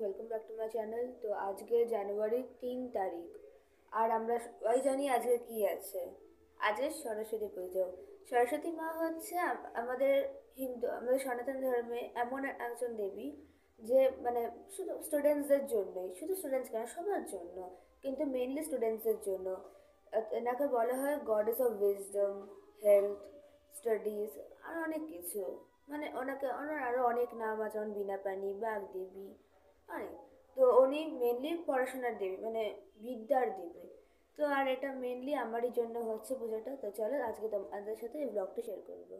Welcome back to my channel. তো আজকে জানুয়ারির 3 তারিখ, আর আমরা সবাই জানি আজকে কি আছে। আজকে সরস্বতী পুজো। সরস্বতী মা হচ্ছে আমাদের সনাতন ধর্মে এমন একজন দেবী যে শুধু স্টুডেন্টসদের জন্যই, শুধু স্টুডেন্টস কেন সবার জন্য, কিন্তু মেনলি স্টুডেন্টসদের জন্য। এনাকে বলা হয় goddess of wisdom, health, studies আর অনেক কিছু। ওনার আরও অনেক নাম আছে, যেমন বীণাপাণি, বাগদেবী, অনেক। তো উনি মেনলি পড়াশোনার দেবী, বিদ্যার দেবী। তো আর এটা মেনলি আমারই জন্য হচ্ছে পুজোটা। তো চলো আজকে তোমাদের সাথে এই ব্লগটা শেয়ার করবো।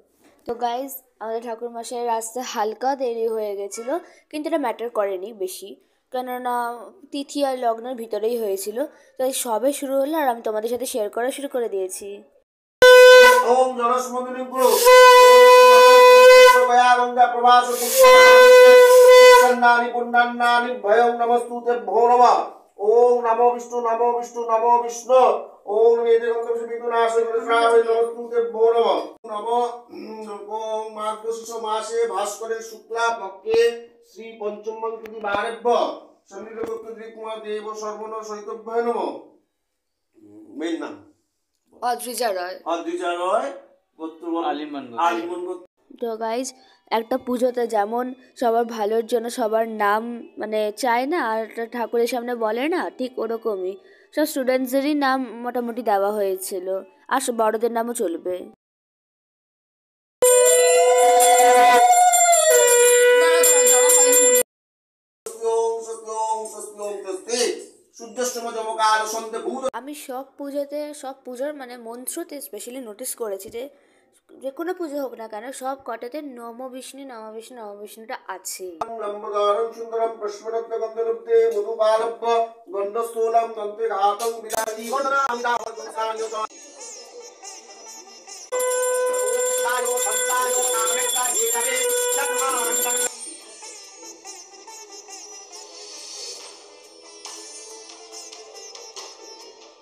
তো গাইজ, আমাদের ঠাকুরমশাইয়ের আসতে হালকা দেরি হয়ে গেছিলো, কিন্তু এটা ম্যাটার করেনি বেশি, কেননা তিথি আর লগ্নের ভিতরেই হয়েছিল। তো সবে শুরু হলো আর আমি তোমাদের সাথে শেয়ার করা শুরু করে দিয়েছি। ओम जलस्मदिनी गुरु भयागंगा प्रभास पुण्डानि पुण्डान्नानि भयं नमस्तुते भो नमः। ओम नमो विष्णु नमो विष्णु नमो विष्णु। ओम वेदे गंधर्व विदुनाशे कृष्णाय नमस्तुते भो नमः। नमो ओम मार्गशीर्ष मासे भास्करे शुक्ला पक्षे श्री पंचम तिथि बारेभ्य शनिदेव कुमार देव सर्वण सहितभ्य नमः। मेन नाम অদ্রিজা রয়। তো গাইজ, একটা পুজোতে যেমন সবার ভালোর জন্য সবার নাম চায় না, আর ঠাকুরের সামনে বলে না, ঠিক ওরকমই সব স্টুডেন্টসদেরই নাম মোটামুটি দেওয়া হয়েছিল, আর বড়দের নামও চলবে। আমি সব পুজোর মন্ত্রতে স্পেশালি নোটিস করেছি যে যে কোনো পুজো হোক না কেন, সব কটাতে নম বিষ্ণু নম বিষ্ণু নম বিষ্ণুটা আছে।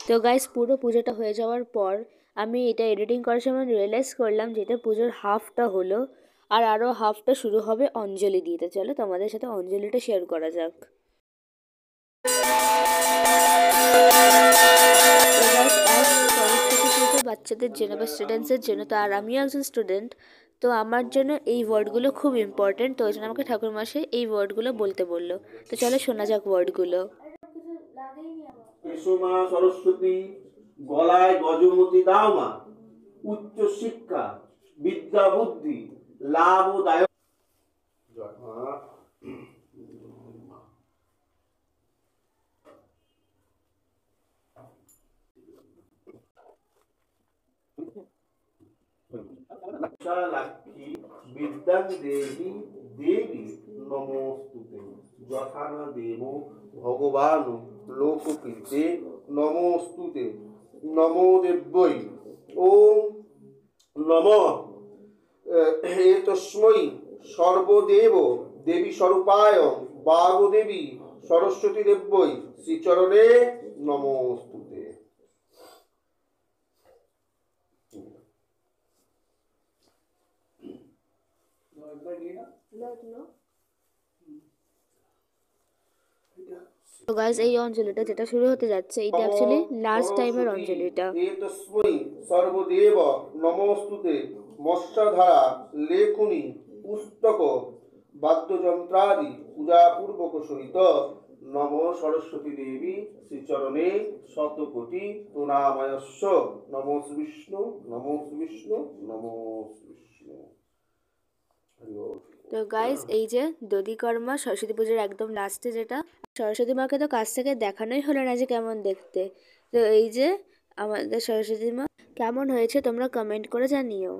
তো গাইস, পুরো পুজোটা হয়ে যাওয়ার পর আমি এটা এডিটিং করার সময় রিয়েলাইজ করলাম যে এটা পুজোর হাফটা হলো, আর আরও হাফটা শুরু হবে অঞ্জলি দিতে। চলো তোমাদের সাথে অঞ্জলিটা শেয়ার করা যাক। বাচ্চাদের জন্য বা স্টুডেন্টসের জন্য, তো আর আমিও একজন স্টুডেন্ট, তো আমার জন্য এই ওয়ার্ডগুলো খুব ইম্পর্টেন্ট। তো ওই জন্য আমাকে ঠাকুরমশাই এই ওয়ার্ডগুলো বলতে বললো। তো চলো শোনা যাক ওয়ার্ডগুলো। এসো মা সরস্বতী, গলায় গজমতি দাও মা, উচ্চ শিক্ষা বিদ্যা বুদ্ধি লাভদায়ক। লক্ষ্মী বিদ্যাং দেবী দেবী নমস্তুতে, যথানা দেব ভগবান লোককৃতে নমস্তুতে, নমো দেব্যৈ। ওম নমঃ এতস্मै সর্বদেব দেবী স্বরূপায় বাগদেবী সরস্বতী দেব্যৈ শ্রীচরণে নমস্তুতে। তো গাইস, এই অঞ্জলিটা যেটা শুরু হতে যাচ্ছে, এটা অ্যাকচুয়ালি লাস্ট টাইমের অঞ্জলিটা। এতস্मै সর্বদেব নমস্তুতে, মৎস্যধারা লেখনী পুস্তক বাদ্যযন্ত্রাদি পূজাপূর্বক সহিত নম সরস্বতী দেবী শ্রীচরণে শতকোটি প্রণাময়স্য। নমো বিষ্ণু নমো বিষ্ণু নমো বিষ্ণু। তো গাইস, এই যে দধিকর্মা সরস্বতী পুজোর একদম লাস্টে, যেটা সরস্বতী মাকে তো কাছ থেকে দেখানোই হলো না যে কেমন দেখতে। তো এই যে আমাদের সরস্বতী মা কেমন হয়েছে তোমরা কমেন্ট করে জানিও।